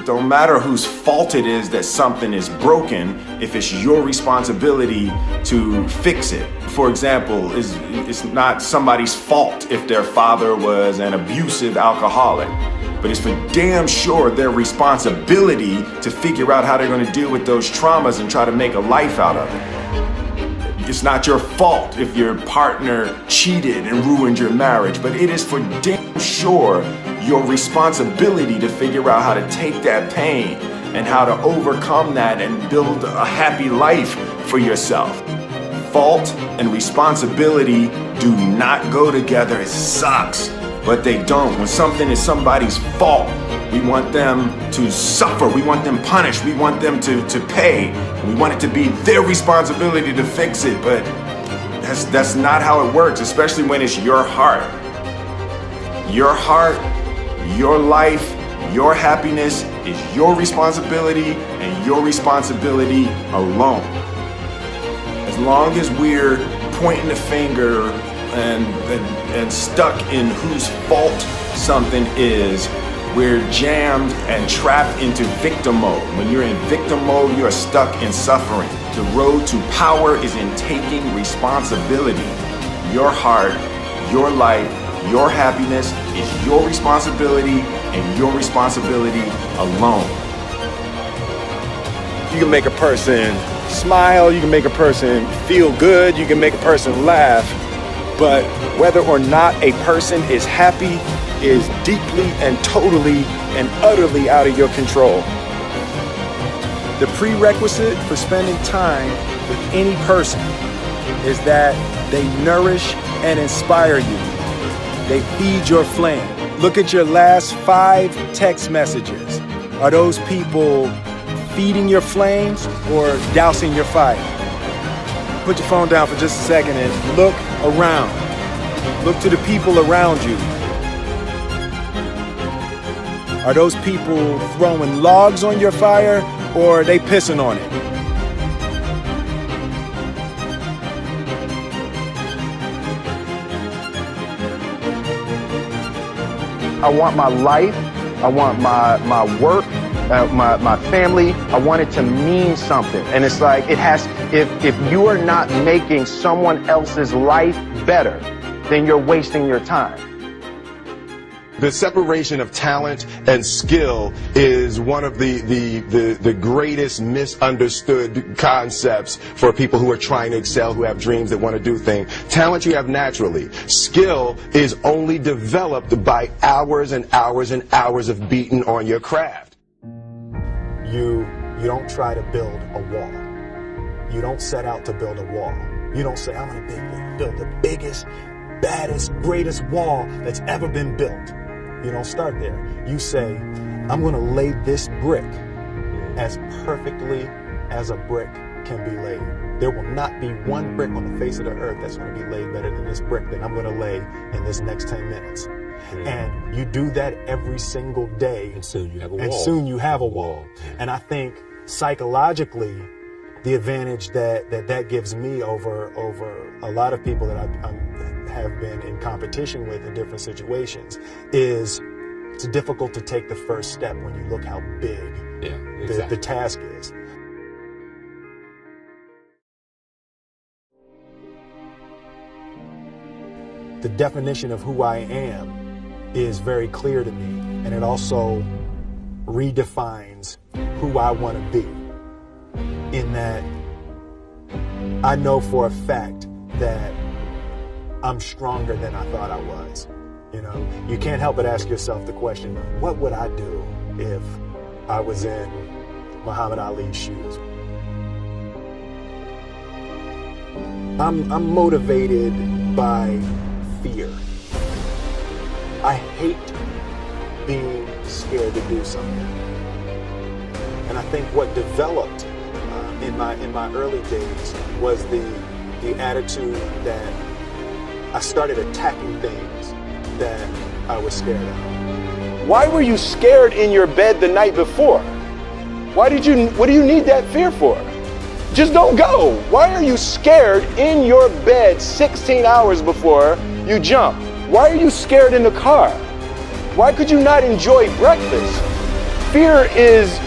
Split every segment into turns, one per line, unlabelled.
It don't matter whose fault it is that something is broken if it's your responsibility to fix it. For example, it's not somebody's fault if their father was an abusive alcoholic, but it's for damn sure their responsibility to figure out how they're going to deal with those traumas and try to make a life out of it. It's not your fault if your partner cheated and ruined your marriage, but it is for damn sure your responsibility to figure out how to take that pain and how to overcome that and build a happy life for yourself. Fault and responsibility do not go together. It sucks, but they don't. When something is somebody's fault, we want them to suffer. We want them punished. We want them to pay. We want it to be their responsibility to fix it, but that's not how it works, especially when it's your heart. Your heart, your life, your happiness is your responsibility and your responsibility alone. As long as we're pointing the finger and stuck in whose fault something is, we're jammed and trapped into victim mode. When you're in victim mode, you're stuck in suffering. The road to power is in taking responsibility. Your heart, your life, your happiness is your responsibility and your responsibility alone. You can make a person smile, you can make a person feel good, you can make a person laugh, but whether or not a person is happy is deeply and totally and utterly out of your control. The prerequisite for spending time with any person is that they nourish and inspire you. They feed your flame. Look at your last 5 text messages. Are those people feeding your flames or dousing your fire? Put your phone down for just a second and look around. Look to the people around you. Are those people throwing logs on your fire or are they pissing on it?
I want my life, I want my work, my family, I want it to mean something. And it's like, if you are not making someone else's life better, then you're wasting your time.
The separation of talent and skill is one of the greatest misunderstood concepts for people who are trying to excel, who have dreams, that want to do things. Talent you have naturally. Skill is only developed by hours and hours and hours of beating on your craft.
You don't try to build a wall. You don't set out to build a wall. You don't say, I'm going to build the biggest, baddest, greatest wall that's ever been built. You don't start there. You say, I'm going to lay this brick as perfectly as a brick can be laid. There will not be one brick on the face of the earth that's going to be laid better than this brick that I'm going to lay in this next 10 minutes. And you do that every single day.
And soon you have a wall.
And soon you have a wall. And I think psychologically, the advantage that gives me over a lot of people that I have been in competition with in different situations is it's difficult to take the first step when you look how big the task is. The definition of who I am is very clear to me, and it also redefines who I want to be, in that I know for a fact that I'm stronger than I thought I was. You know, you can't help but ask yourself the question, what would I do if I was in Muhammad Ali's shoes? I'm motivated by fear. I hate being scared to do something. And I think what developed in my early days was the attitude that I started attacking things that I was scared of. Why were you scared in your bed the night before? What do you need that fear for? Just don't go. Why are you scared in your bed 16 hours before you jump? Why are you scared in the car? Why could you not enjoy breakfast?
fear is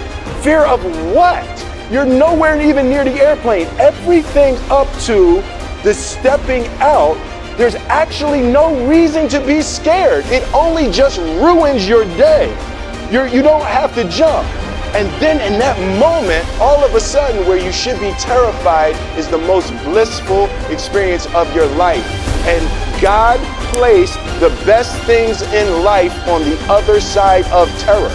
fear of what? You're nowhere even near the airplane. Everything up to the stepping out, there's actually no reason to be scared. It only just ruins your day. You don't have to jump. And then in that moment, all of a sudden, where you should be terrified is the most blissful experience of your life. And God placed the best things in life on the other side of terror.